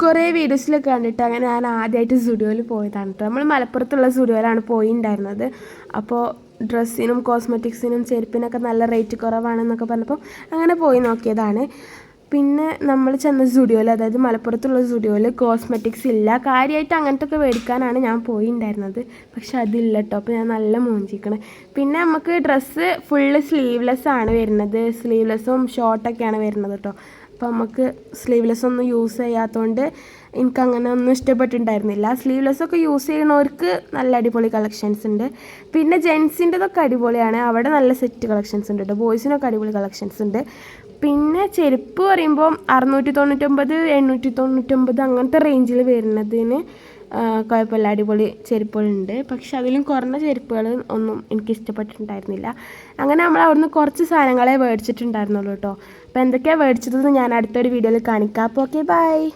കുറേ വീഡിയോസിലൊക്കെ കണ്ടിട്ട് അങ്ങനെ ഞാൻ ആദ്യമായിട്ട് സ്റ്റുഡിയോയിൽ പോയതാണ് കേട്ടോ. നമ്മൾ മലപ്പുറത്തുള്ള സ്റ്റുഡിയോയിലാണ് പോയിട്ടുണ്ടായിരുന്നത്. അപ്പോൾ ഡ്രസ്സിനും കോസ്മെറ്റിക്സിനും ചെരുപ്പിനൊക്കെ നല്ല റേറ്റ് കുറവാണെന്നൊക്കെ പറഞ്ഞപ്പോൾ അങ്ങനെ പോയി നോക്കിയതാണ്. പിന്നെ നമ്മൾ ചെന്ന സ്റ്റുഡിയോയിൽ, അതായത് മലപ്പുറത്തുള്ള സ്റ്റുഡിയോയിൽ കോസ്മെറ്റിക്സ് ഇല്ല. കാര്യമായിട്ട് അങ്ങനത്തെ ഒക്കെ മേടിക്കാനാണ് ഞാൻ പോയിട്ടുണ്ടായിരുന്നത്. പക്ഷെ അതില്ല കേട്ടോ. അപ്പോൾ ഞാൻ നല്ല മോഞ്ചിക്കണം. പിന്നെ നമുക്ക് ഡ്രസ്സ് ഫുള്ള് സ്ലീവ്ലെസ് ആണ് വരുന്നത്. സ്ലീവ്ലെസ്സും ഷോർട്ടൊക്കെയാണ് വരുന്നത് കേട്ടോ. അപ്പോൾ നമുക്ക് സ്ലീവ്ലെസ് ഒന്നും യൂസ് ചെയ്യാത്തതുകൊണ്ട് എനിക്കങ്ങനെ ഒന്നും ഇഷ്ടപ്പെട്ടിട്ടുണ്ടായിരുന്നില്ല. സ്ലീവ്ലെസ്സൊക്കെ യൂസ് ചെയ്യുന്നവർക്ക് നല്ല അടിപൊളി കളക്ഷൻസ് ഉണ്ട്. പിന്നെ ജെൻസിൻ്റെതൊക്കെ അടിപൊളിയാണ്. അവിടെ നല്ല സെറ്റ് കളക്ഷൻസ് ഉണ്ട് കേട്ടോ. ബോയ്സിനൊക്കെ അടിപൊളി കളക്ഷൻസ് ഉണ്ട്. പിന്നെ ചെരുപ്പ് പറയുമ്പോൾ 699, 899 അങ്ങനത്തെ റേഞ്ചിൽ വരുന്നതിന് കുഴപ്പമില്ല, അടിപൊളി ചെരുപ്പുകളുണ്ട്. പക്ഷെ അതിലും കുറഞ്ഞ ചെരുപ്പുകൾ ഒന്നും എനിക്ക് ഇഷ്ടപ്പെട്ടിട്ടുണ്ടായിരുന്നില്ല. അങ്ങനെ നമ്മൾ അവിടുന്ന് കുറച്ച് സാധനങ്ങളെ മേടിച്ചിട്ടുണ്ടായിരുന്നുള്ളൂ കേട്ടോ. അപ്പോൾ എന്തൊക്കെയാണ് മേടിച്ചതെന്ന് ഞാൻ അടുത്തൊരു വീഡിയോയിൽ കാണിക്കാം. അപ്പോൾ ഓക്കെ, ബൈ.